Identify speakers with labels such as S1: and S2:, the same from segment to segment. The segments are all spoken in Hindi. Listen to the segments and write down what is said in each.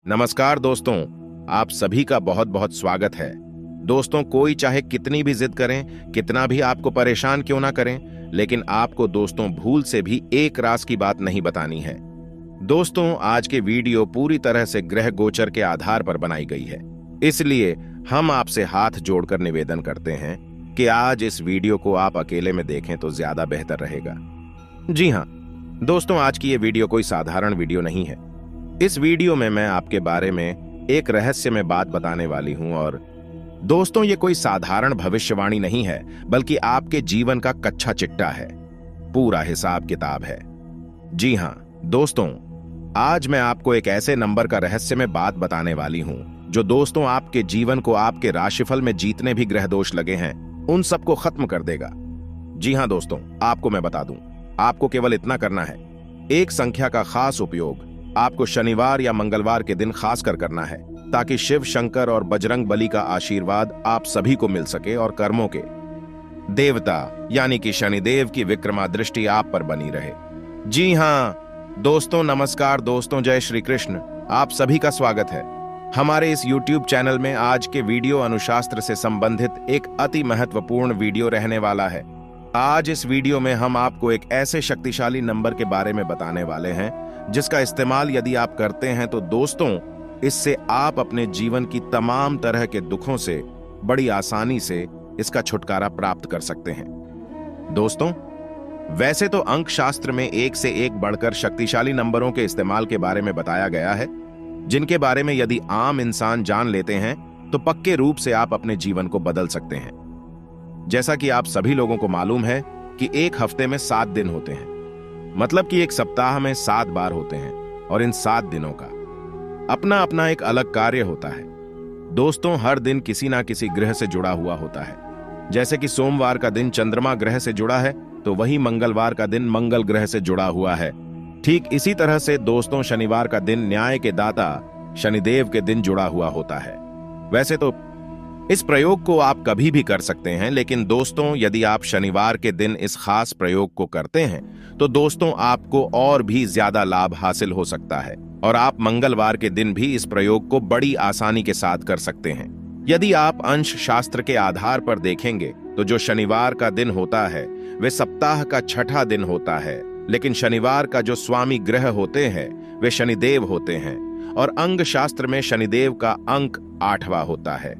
S1: नमस्कार दोस्तों, आप सभी का बहुत बहुत स्वागत है। दोस्तों, कोई चाहे कितनी भी जिद करें, कितना भी आपको परेशान क्यों ना करें, लेकिन आपको दोस्तों भूल से भी एक राज की बात नहीं बतानी है। दोस्तों, आज के वीडियो पूरी तरह से ग्रह गोचर के आधार पर बनाई गई है, इसलिए हम आपसे हाथ जोड़कर निवेदन करते हैं कि आज इस वीडियो को आप अकेले में देखें तो ज्यादा बेहतर रहेगा। जी हाँ दोस्तों, आज की ये वीडियो कोई साधारण वीडियो नहीं है। इस वीडियो में मैं आपके बारे में एक रहस्यमय बात बताने वाली हूं और दोस्तों ये कोई साधारण भविष्यवाणी नहीं है, बल्कि आपके जीवन का कच्चा चिट्ठा है, पूरा हिसाब किताब है। जी हां दोस्तों, आज मैं आपको एक ऐसे नंबर का रहस्यमय बात बताने वाली हूं जो दोस्तों आपके जीवन को, आपके राशिफल में जितने भी ग्रह दोष लगे हैं उन सबको खत्म कर देगा। जी हां दोस्तों, आपको मैं बता दूं, आपको केवल इतना करना है, एक संख्या का खास उपयोग आपको शनिवार या मंगलवार के दिन खासकर करना है, ताकि शिव, शंकर और बजरंग बली का आशीर्वाद आप सभी को मिल सके और कर्मों के देवता यानी कि शनिदेव की विक्रमा दृष्टि आप पर बनी रहे। जी हां दोस्तों, नमस्कार दोस्तों, जय श्री कृष्ण। आप सभी का स्वागत है हमारे इस YouTube चैनल में। आज के वीडियो अनुशास्त्र से संबंधित एक अति महत्वपूर्ण वीडियो रहने वाला है। आज इस वीडियो में हम आपको एक ऐसे शक्तिशाली नंबर के बारे में बताने वाले हैं जिसका इस्तेमाल यदि आप करते हैं तो दोस्तों इससे आप अपने जीवन की तमाम तरह के दुखों से बड़ी आसानी से इसका छुटकारा प्राप्त कर सकते हैं। दोस्तों, वैसे तो अंक शास्त्र में एक से एक बढ़कर शक्तिशाली नंबरों के इस्तेमाल के बारे में बताया गया है, जिनके बारे में यदि आम इंसान जान लेते हैं तो पक्के रूप से आप अपने जीवन को बदल सकते हैं। जैसा कि आप सभी लोगों को मालूम है कि एक हफ्ते में 7 दिन होते हैं, मतलब कि एक सप्ताह में 7 बार होते हैं और इन 7 दिनों का अपना अपना एक अलग कार्य होता है। दोस्तों, हर दिन किसी ना किसी ग्रह से जुड़ा हुआ होता है। जैसे कि सोमवार का दिन चंद्रमा ग्रह से जुड़ा है, तो वही मंगलवार का दिन मंगल ग्रह से जुड़ा हुआ है। ठीक इसी तरह से दोस्तों शनिवार का दिन न्याय के दाता शनिदेव के दिन जुड़ा हुआ होता है। वैसे तो इस प्रयोग को आप कभी भी कर सकते हैं, लेकिन दोस्तों यदि आप शनिवार के दिन इस खास प्रयोग को करते हैं तो दोस्तों आपको और भी ज्यादा लाभ हासिल हो सकता है और आप मंगलवार के दिन भी इस प्रयोग को बड़ी आसानी के साथ कर सकते हैं। यदि आप अंश शास्त्र के आधार पर देखेंगे तो जो शनिवार का दिन होता है वे सप्ताह का 6ठा दिन होता है, लेकिन शनिवार का जो स्वामी ग्रह होते हैं वे शनिदेव होते हैं और अंग शास्त्र में शनिदेव का अंक 8वां होता है।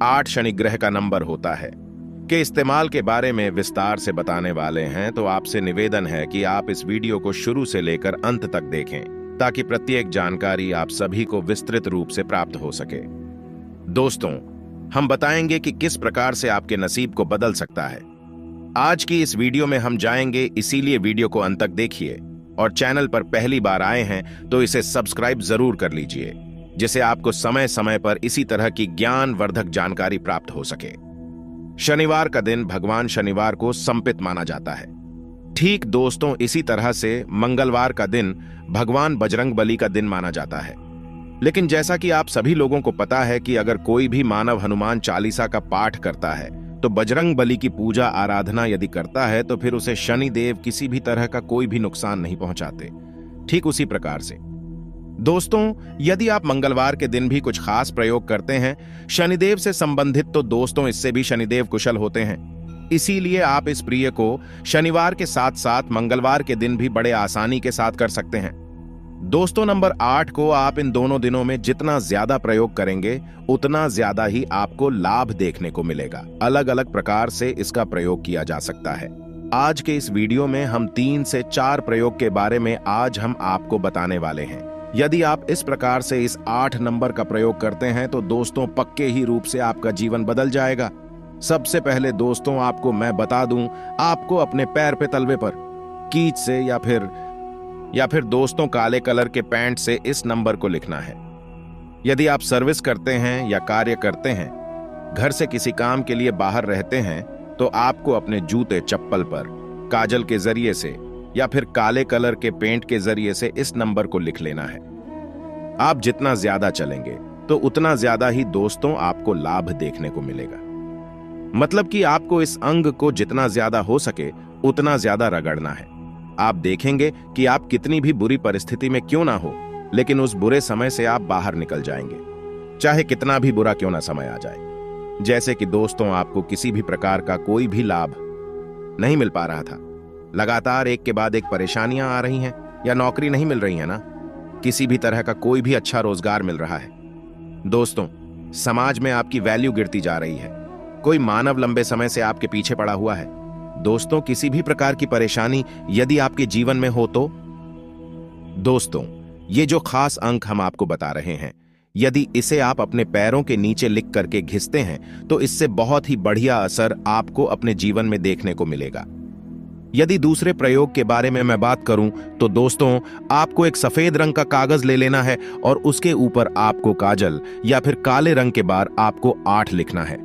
S1: 8 शनि ग्रह का नंबर होता है के इस्तेमाल के बारे में विस्तार से बताने वाले हैं, तो आपसे निवेदन है कि आप इस वीडियो को शुरू से लेकर अंत तक देखें ताकि प्रत्येक जानकारी आप सभी को विस्तृत रूप से प्राप्त हो सके। दोस्तों, हम बताएंगे कि किस प्रकार से आपके नसीब को बदल सकता है। आज की इस वीडियो में हम जाएंगे, इसीलिए वीडियो को अंत तक देखिए और चैनल पर पहली बार आए हैं तो इसे सब्सक्राइब जरूर कर लीजिए, जिससे आपको समय समय पर इसी तरह की ज्ञानवर्धक जानकारी प्राप्त हो सके। शनिवार का दिन भगवान शनिवार को समर्पित माना जाता है। ठीक दोस्तों इसी तरह से मंगलवार का दिन भगवान बजरंग बली का दिन माना जाता है। लेकिन जैसा कि आप सभी लोगों को पता है कि अगर कोई भी मानव हनुमान चालीसा का पाठ करता है तो बजरंग बली की पूजा आराधना यदि करता है तो फिर उसे शनि देव किसी भी तरह का कोई भी नुकसान नहीं पहुंचाते। ठीक उसी प्रकार से दोस्तों यदि आप मंगलवार के दिन भी कुछ खास प्रयोग करते हैं शनिदेव से संबंधित, तो दोस्तों इससे भी शनिदेव कुशल होते हैं। इसीलिए आप इस प्रिय को शनिवार के साथ साथ मंगलवार के दिन भी बड़े आसानी के साथ कर सकते हैं। दोस्तों, नंबर 8 को आप इन दोनों दिनों में जितना ज्यादा प्रयोग करेंगे उतना ज्यादा ही आपको लाभ देखने को मिलेगा। अलग अलग प्रकार से इसका प्रयोग किया जा सकता है। आज के इस वीडियो में हम 3 से 4 प्रयोग के बारे में आज हम आपको बताने वाले हैं। यदि आप इस प्रकार से इस 8 नंबर का प्रयोग करते हैं तो दोस्तों पक्के ही रूप से आपका जीवन बदल जाएगा। सबसे पहले दोस्तों आपको मैं बता दूं, आपको अपने पैर पे तलवे पर कीच से या फिर दोस्तों काले कलर के पैंट से इस नंबर को लिखना है। यदि आप सर्विस करते हैं या कार्य करते हैं, घर से किसी काम के लिए बाहर रहते हैं, तो आपको अपने जूते चप्पल पर काजल के जरिए से या फिर काले कलर के पेंट के जरिए से इस नंबर को लिख लेना है। आप जितना ज्यादा चलेंगे तो उतना ज्यादा ही दोस्तों आपको लाभ देखने को मिलेगा। मतलब कि आपको इस अंग को जितना ज्यादा हो सके उतना ज्यादा रगड़ना है। आप देखेंगे कि आप कितनी भी बुरी परिस्थिति में क्यों ना हो, लेकिन उस बुरे समय से आप बाहर निकल जाएंगे, चाहे कितना भी बुरा क्यों ना समय आ जाए। जैसे कि दोस्तों, आपको किसी भी प्रकार का कोई भी लाभ नहीं मिल पा रहा था, लगातार एक के बाद एक परेशानियां आ रही हैं, या नौकरी नहीं मिल रही है ना, किसी भी तरह का कोई भी अच्छा रोजगार मिल रहा है। दोस्तों, समाज में आपकी वैल्यू गिरती जा रही है, कोई मानव लंबे समय से आपके पीछे पड़ा हुआ है। दोस्तों, किसी भी प्रकार की परेशानी यदि आपके जीवन में हो तो दोस्तों, ये जो खास अंक हम आपको बता रहे हैं, यदि इसे आप अपने पैरों के नीचे लिख करके घिसते हैं तो इससे बहुत ही बढ़िया असर आपको अपने जीवन में देखने को मिलेगा। यदि दूसरे प्रयोग के बारे में मैं बात करूं तो दोस्तों, आपको एक सफेद रंग का कागज ले लेना है और उसके ऊपर आपको काजल या फिर काले रंग के बार आपको 8 लिखना है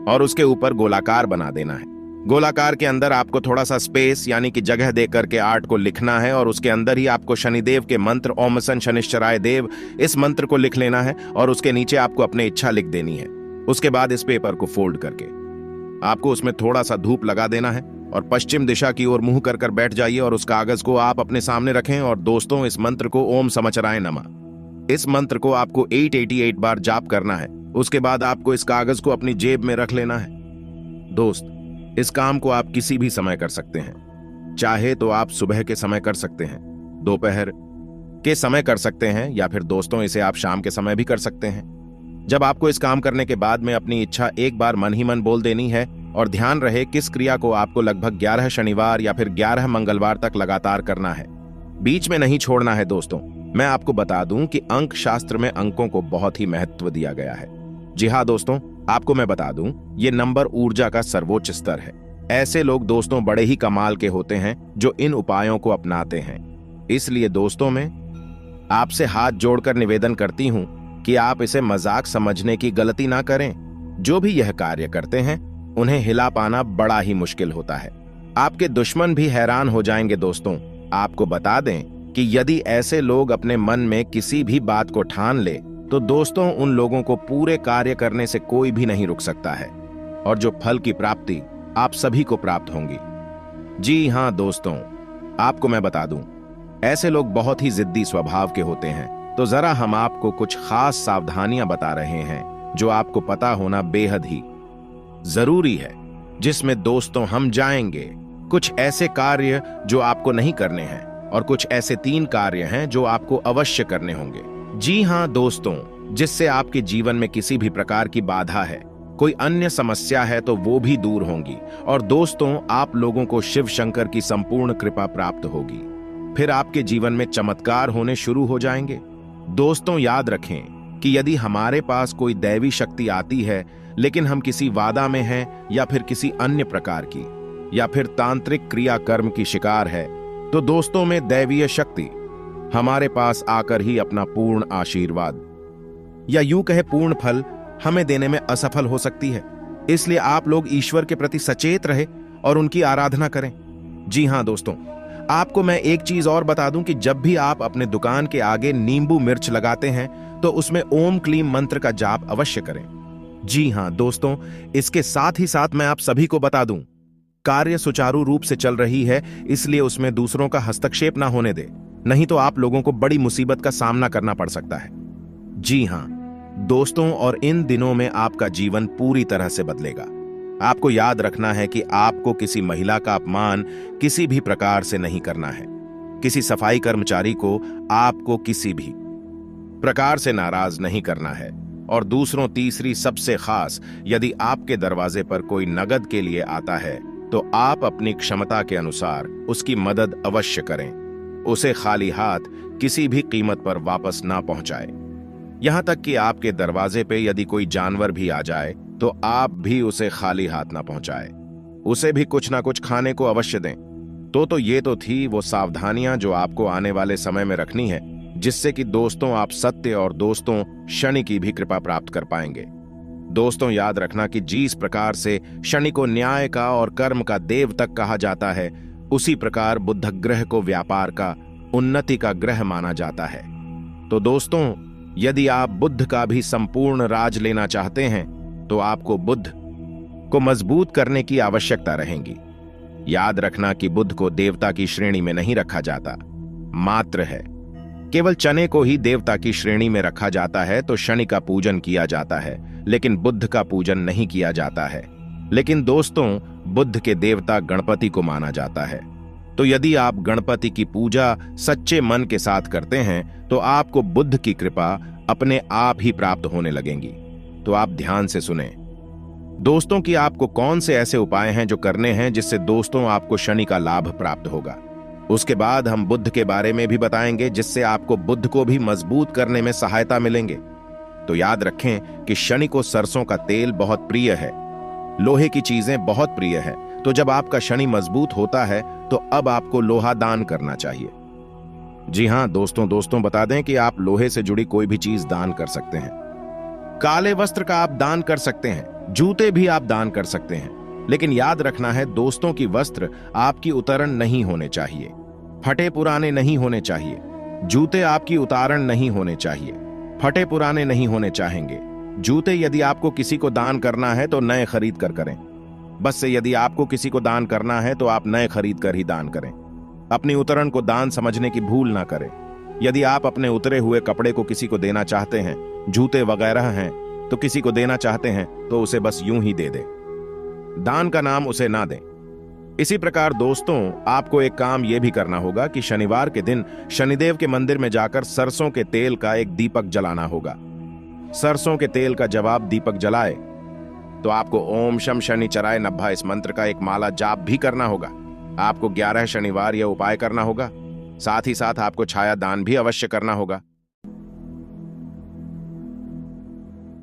S1: और उसके ऊपर गोलाकार बना देना है। गोलाकार के अंदर आपको थोड़ा सा स्पेस यानी कि जगह दे करके 8 को लिखना है और उसके अंदर ही आपको शनिदेव के मंत्र ओम सन शनिश्चराय देव, इस मंत्र को लिख लेना है और उसके नीचे आपको अपनी इच्छा लिख देनी है। उसके बाद इस पेपर को फोल्ड करके आपको उसमें थोड़ा सा धूप लगा देना है और पश्चिम दिशा की ओर मुंह कर बैठ जाइए और उस कागज को आप अपने सामने रखें। और दोस्तों, इस मंत्र को ओम समचराय नमः, इस मंत्र को आपको 888 बार जाप करना है। उसके बाद आपको इस कागज को अपनी जेब में रख लेना है। दोस्त, इस काम को आप किसी भी समय कर सकते हैं, चाहे तो आप सुबह के समय कर सकते हैं, दोपहर के समय कर सकते हैं, या फिर दोस्तों इसे आप शाम के समय भी कर सकते हैं। जब आपको इस काम करने के बाद में अपनी इच्छा एक बार मन ही मन बोल देनी है और ध्यान रहे किस क्रिया को आपको लगभग 11 शनिवार या फिर 11 मंगलवार तक लगातार करना है, बीच में नहीं छोड़ना है। दोस्तों, मैं आपको बता दूं कि अंक शास्त्र में अंकों को बहुत ही महत्व दिया गया है। जी हाँ दोस्तों, आपको मैं बता दूं, ये नंबर ऊर्जा का सर्वोच्च स्तर है। ऐसे लोग दोस्तों बड़े ही कमाल के होते हैं जो इन उपायों को अपनाते हैं। इसलिए दोस्तों, मैं आपसे हाथ जोड़कर निवेदन करती हूं कि आप इसे मजाक समझने की गलती ना करें। जो भी यह कार्य करते हैं उन्हें हिला पाना बड़ा ही मुश्किल होता है, आपके दुश्मन भी हैरान हो जाएंगे। दोस्तों, आपको बता दें कि यदि ऐसे लोग अपने मन में किसी भी बात को ठान ले तो दोस्तों उन लोगों को पूरे कार्य करने से कोई भी नहीं रुक सकता है और जो फल की प्राप्ति आप सभी को प्राप्त होंगी। जी हाँ दोस्तों, आपको मैं बता दूं, ऐसे लोग बहुत ही जिद्दी स्वभाव के होते हैं। तो जरा हम आपको कुछ खास सावधानियां बता रहे हैं जो आपको पता होना बेहद ही जरूरी है, जिसमें दोस्तों हम जाएंगे कुछ ऐसे कार्य जो आपको नहीं करने हैं और कुछ ऐसे 3 कार्य हैं जो आपको अवश्य करने होंगे। जी हाँ दोस्तों, जिससे आपके जीवन में किसी भी प्रकार की बाधा है, कोई अन्य समस्या है तो वो भी दूर होंगी और दोस्तों आप लोगों को शिव शंकर की संपूर्ण कृपा प्राप्त होगी। फिर आपके जीवन में चमत्कार होने शुरू हो जाएंगे। दोस्तों, याद रखें कि यदि हमारे पास कोई दैवी शक्ति आती है लेकिन हम किसी वादा में हैं या फिर किसी अन्य प्रकार की या फिर तांत्रिक क्रियाकर्म की शिकार है, तो दोस्तों में दैवीय शक्ति हमारे पास आकर ही अपना पूर्ण आशीर्वाद या यूं कहे पूर्ण फल हमें देने में असफल हो सकती है। इसलिए आप लोग ईश्वर के प्रति सचेत रहे और उनकी आराधना करें। जी हाँ दोस्तों, आपको मैं एक चीज और बता दूं कि जब भी आप अपने दुकान के आगे नींबू मिर्च लगाते हैं तो उसमें ओम क्लीम मंत्र का जाप अवश्य करें। जी हाँ दोस्तों, इसके साथ ही साथ मैं आप सभी को बता दूं, कार्य सुचारू रूप से चल रही है, इसलिए उसमें दूसरों का हस्तक्षेप ना होने दे, नहीं तो आप लोगों को बड़ी मुसीबत का सामना करना पड़ सकता है। जी हाँ दोस्तों, और इन दिनों में आपका जीवन पूरी तरह से बदलेगा। आपको याद रखना है कि आपको किसी महिला का अपमान किसी भी प्रकार से नहीं करना है। किसी सफाई कर्मचारी को आपको किसी भी प्रकार से नाराज नहीं करना है। और दूसरों तीसरी सबसे खास, यदि आपके दरवाजे पर कोई नगद के लिए आता है तो आप अपनी क्षमता के अनुसार उसकी मदद अवश्य करें। उसे खाली हाथ किसी भी कीमत पर वापस ना पहुंचाए। यहां तक कि आपके दरवाजे पे यदि कोई जानवर भी आ जाए तो आप भी उसे खाली हाथ ना पहुंचाए, उसे भी कुछ ना कुछ खाने को अवश्य दें। तो ये तो थी वो सावधानियां जो आपको आने वाले समय में रखनी है, जिससे कि दोस्तों आप सत्य और दोस्तों शनि की भी कृपा प्राप्त कर पाएंगे। दोस्तों, याद रखना कि जिस प्रकार से शनि को न्याय का और कर्म का देव तक कहा जाता है, उसी प्रकार बुध ग्रह को व्यापार का, उन्नति का ग्रह माना जाता है। तो दोस्तों, यदि आप बुध का भी संपूर्ण राज लेना चाहते हैं तो आपको बुध को मजबूत करने की आवश्यकता रहेगी। याद रखना कि बुध को देवता की श्रेणी में नहीं रखा जाता, मात्र है केवल चने को ही देवता की श्रेणी में रखा जाता है तो शनि का पूजन किया जाता है, लेकिन बुध का पूजन नहीं किया जाता है। लेकिन दोस्तों, बुध के देवता गणपति को माना जाता है। तो यदि आप गणपति की पूजा सच्चे मन के साथ करते हैं तो आपको बुध की कृपा अपने आप ही प्राप्त होने लगेंगी। तो आप ध्यान से सुने दोस्तों कि आपको कौन से ऐसे उपाय हैं जो करने हैं जिससे दोस्तों आपको शनि का लाभ प्राप्त होगा। उसके बाद हम बुध के बारे में भी बताएंगे जिससे आपको बुध को भी मजबूत करने में सहायता मिलेंगे। तो याद रखें कि शनि को सरसों का तेल बहुत प्रिय है, लोहे की चीजें बहुत प्रिय है। तो जब आपका शनि मजबूत होता है तो अब आपको लोहा दान करना चाहिए। जी हां दोस्तों, बता दें कि आप लोहे से जुड़ी कोई भी चीज दान कर सकते हैं। काले वस्त्र का आप दान कर सकते हैं, जूते भी आप दान कर सकते हैं। लेकिन याद रखना है दोस्तों की वस्त्र आपकी उतरण नहीं होने चाहिए, फटे पुराने नहीं होने चाहिए। जूते आपकी उतारण नहीं होने चाहिए, फटे पुराने नहीं होने चाहेंगे। जूते यदि आपको किसी को दान करना है तो नए खरीद कर करें। बस से यदि आपको किसी को दान करना है तो आप नए खरीद कर ही दान करें। अपनी उतरण को दान समझने की भूल ना करें। यदि आप अपने उतरे हुए कपड़े को किसी को देना चाहते हैं, जूते वगैरह हैं, तो किसी को देना चाहते हैं तो उसे बस यूं ही दे दें, दान का नाम उसे ना दें। इसी प्रकार दोस्तों, आपको एक काम यह भी करना होगा कि शनिवार के दिन शनिदेव के मंदिर में जाकर सरसों के तेल का एक दीपक जलाना होगा। सरसों के तेल का जब आप दीपक जलाए तो आपको ओम शम शनिचराय नभः इस मंत्र का एक माला जाप भी करना होगा। आपको 11 शनिवार यह उपाय करना होगा। साथ ही साथ आपको छाया दान भी अवश्य करना होगा।